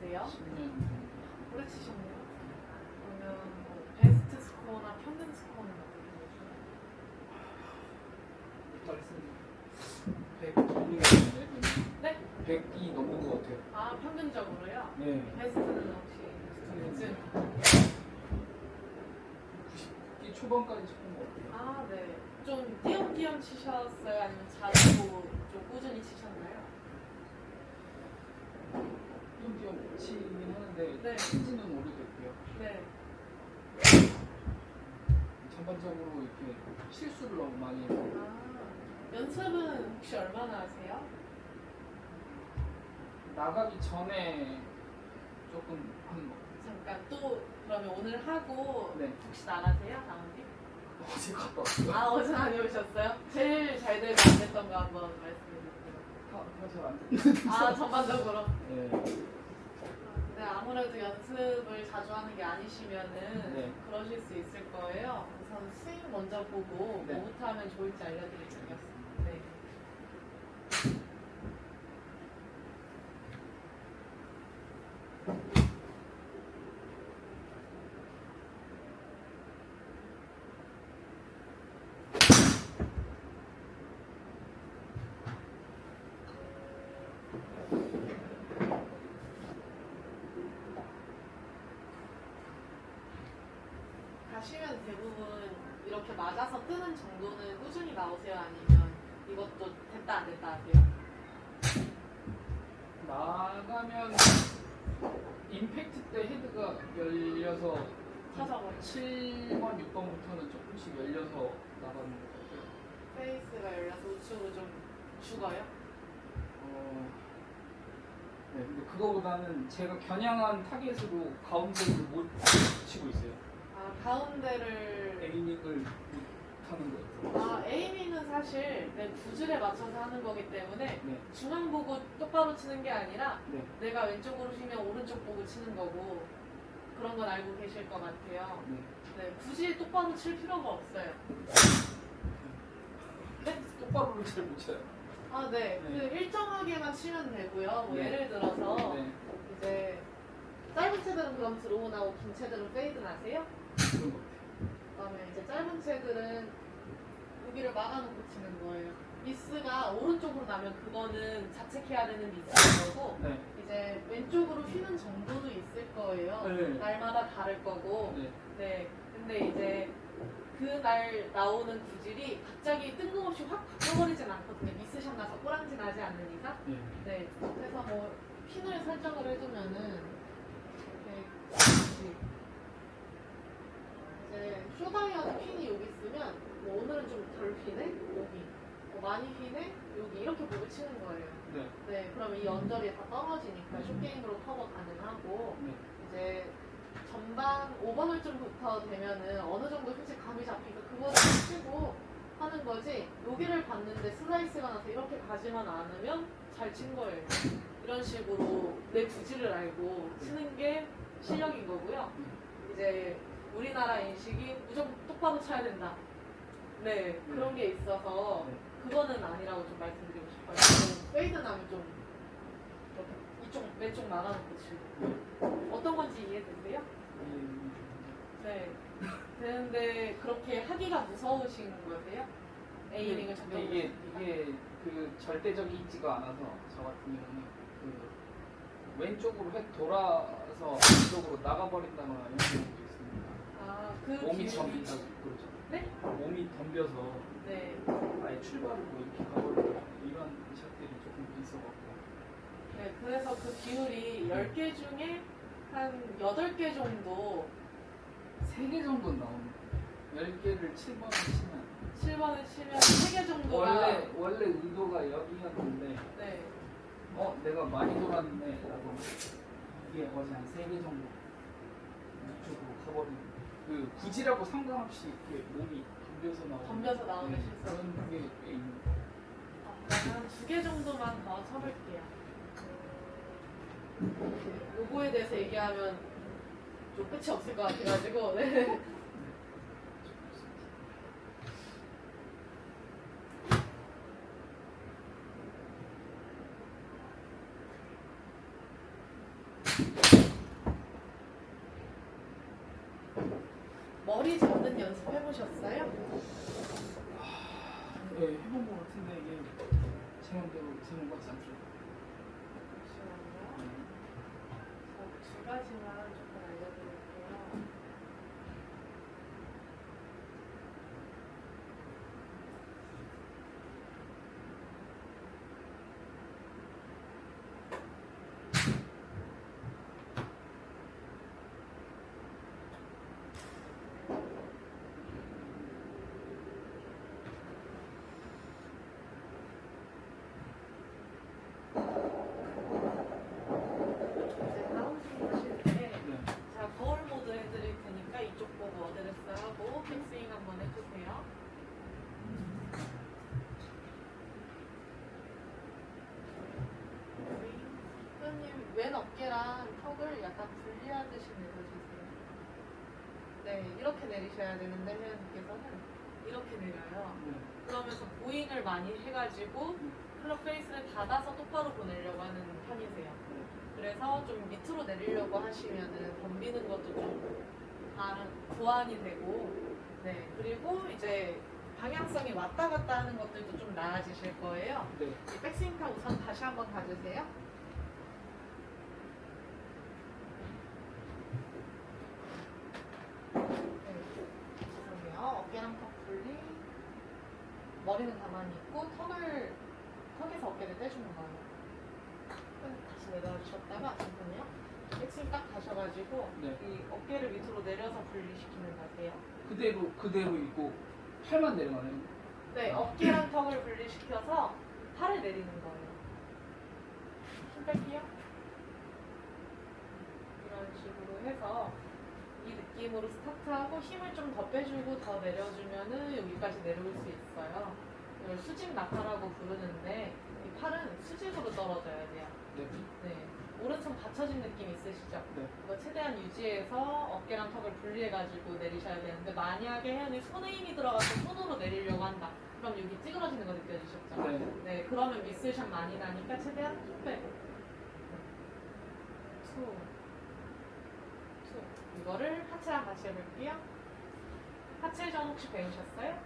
치세요? 10년. 오래 치셨네요. 그러면 뭐 베스트 스코어나 평균 스코어는 어떻게 되세요? 잘했습니다. 100이 네? 100이 넘는 것 같아요. 아, 평균적으로요? 네. 베스트는 혹시 요즘? 90기 초반까지 쳤던 것 같아요. 아, 네. 좀 띄엄띄엄 치셨어요? 아니면 자주 좀 꾸준히 치셨나요? 띄엄띄엄 치긴 하는데 네. 친지는 오래됐고요. 네. 전반적으로 이렇게 실수를 너무 많이 해서 아, 연습은 혹시 얼마나 하세요? 나가기 전에 조금 한 잠깐 또 그러면 오늘 하고 네. 혹시 나가세요? 다음에? 어제 갔다 왔어요. 아, 어제 다녀오셨어요? 제일 잘 되고 안 됐던 거 한번 말씀해 주세요. 잘안 됐는데. 아, 전반적으로? 네. 네, 아무래도 연습을 자주 하는 게 아니시면은 네. 그러실 수 있을 거예요. 우선 스윙 먼저 보고 네. 뭐부터 하면 좋을지 알려드리겠습니다. 네. 가시면 대부분 이렇게 맞아서 뜨는 정도는 꾸준히 나오세요? 아니면 이것도 됐다 안 됐다 하세요? 나가면 임팩트 때 헤드가 열려서 찾아버려. 7번, 6번부터는 조금씩 열려서 나가는 것 같아요. 페이스가 열려서 우측으로 좀 죽어요? 네, 근데 그거보다는 제가 겨냥한 타겟으로 가운데를 못 치고 있어요. 아, 가운데를 에이밍을 못 하는 것 같아요. 아, 에이밍은 사실 내 구질에 맞춰서 하는 거기 때문에 네, 중앙 보고 똑바로 치는 게 아니라 네, 내가 왼쪽으로 휘면 오른쪽 보고 치는 거고 그런 건 알고 계실 것 같아요. 네. 네, 굳이 똑바로 칠 필요가 없어요. 네? 똑바로를 잘 못 쳐요. 아, 네. 네. 그 일정하게만 치면 되고요. 뭐 네. 예를 들어서 네, 이제 짧은 채들은 그럼 드로우 나고 긴 채들은 페이드 나세요? 그런 것 같아요. 그다음에 이제 짧은 채들은 여기를 막아놓고 치는 거예요. 미스가 오른쪽으로 나면 그거는 자책해야 되는 미스인 거고 네, 이제 왼쪽으로 휘는 정도도 있을 거예요. 네. 날마다 다를 거고. 네, 네. 근데 이제 그날 나오는 구질이 갑자기 뜬금없이 확 바뀌어버리진 않거든요. 미스샷 나서 꼬랑지 나지 않는 이상. 네. 네. 그래서 뭐 핀을 설정을 해두면은 이렇게 이제 쇼다이어도 핀이 여기 있으면 뭐 오늘은 좀 덜 휘네? 여기. 뭐 많이 휘네? 여기 이렇게 보고 치는 거예요. 네, 네. 그러면 이 언저리 다 떨어지니까 숏게임으로 커버 가능하고 네. 이제 전방 5번 홀쯤부터 되면은 어느 정도 솔직히 감이 잡히니까 그거를 치고 하는 거지 여기를 봤는데 슬라이스가 나서 이렇게 가지만 않으면 잘 친 거예요. 이런 식으로 내 구질을 알고 치는 게 실력인 거고요. 이제 우리나라 인식이 무조건 똑바로 쳐야 된다. 네, 그런 게 있어서 그거는 아니라고 좀 말씀드리고 싶어요. 페이드 나면 좀 이렇게 이쪽 왼쪽 나가놓고 치고 어떤 건지 이해되세요? 네. 되는데 그렇게 하기가 무서우신 거세요? 에이밍을 근데 잡고 이게 그 절대적이지가 않아서 저 같은 경우는 그 왼쪽으로 획 돌아서 왼쪽으로 나가버린다거나 이런 경우도 있습니다. 아, 그 몸이 기준이- 덤빈다고 그러죠. 네? 몸이 덤벼서 네. 아예 출발을 뭐 이렇게 가버리고 이런 샷들이 조금 있어갖고 네. 그래서 그 비율이 10개 중에 한 8개 정도 3개 정도는 나옵니다. 10개를 7번을 치면 7번을 치면 3개 정도가 원래 의도가 여기였는데 네. 내가 많이 돌았네 라고 이게 어제 한 3개 정도 이쪽으로 가버리는 그 구질하고 상관없이 이렇게 몸이 덤벼서 나오는 덤벼서 나오는 실수. 그런 게 꽤 있는 것 그러면 한 2개 정도만 더 쳐볼게요. 요거에 대해서 얘기하면 좀 끝이 없을 것 같아가지고 네. 같아요. 머리 잡는 연습 해보셨어요? 네, 해본 것 같은데 이게 제 맘대로 되는 것 같지 않죠? 잠시만요. 두 가지만 조금 알려드릴게요. 이제 다음 중 보실 때 네. 자, 거울 모드 해드릴 테니까 이쪽 보고 어드레스 하고 백스윙 한번 해주세요. 회원님 왼 어깨랑 턱을 약간 분리하듯이 내려주세요. 네, 이렇게 내리셔야 되는데 회원님께서는 이렇게 내려요. 네. 그러면서 보잉을 많이 해가지고 클럽 페이스를 닫아서 똑바로 보내려고 하는 편이세요. 그래서 좀 밑으로 내리려고 하시면은 덤비는 것도 좀 보완이 되고, 네, 그리고 이제 방향성이 왔다 갔다 하는 것들도 좀 나아지실 거예요. 네. 이 백스윙 타 우선 다시 한번 가주세요. 네, 죄송해요. 어깨랑 턱 분리, 머리는 가만히 있고 턱에서 어깨를 떼주는 거예요. 다시 내려주셨다가 잠깐만요. 백스윙 딱 가셔가지고 네. 이 어깨를 밑으로 내려서 분리시키는 거세요. 그대로 있고 팔만 내려가네요. 네, 어깨랑 턱을 분리시켜서 팔을 내리는 거예요. 힘 뺄게요. 이런 식으로 해서 이 느낌으로 스타트하고 힘을 좀 더 빼주고 더 내려주면은 여기까지 내려올 수 있어요. 이걸 수직 낙하라고 부르는데 이 팔은 수직으로 떨어져야 돼요. 네. 네, 오른손 받쳐진 느낌 있으시죠? 네. 이거 최대한 유지해서 어깨랑 턱을 분리해가지고 내리셔야 되는데 만약에 혜연이 손에 힘이 들어가서 손으로 내리려고 한다. 그럼 여기 찌그러지는 거 느껴지셨죠? 네. 네, 그러면 미스샷 많이 나니까 최대한 힘 빼고. 투. 이거를 하체랑 같이 해볼게요. 하체 전 혹시 배우셨어요?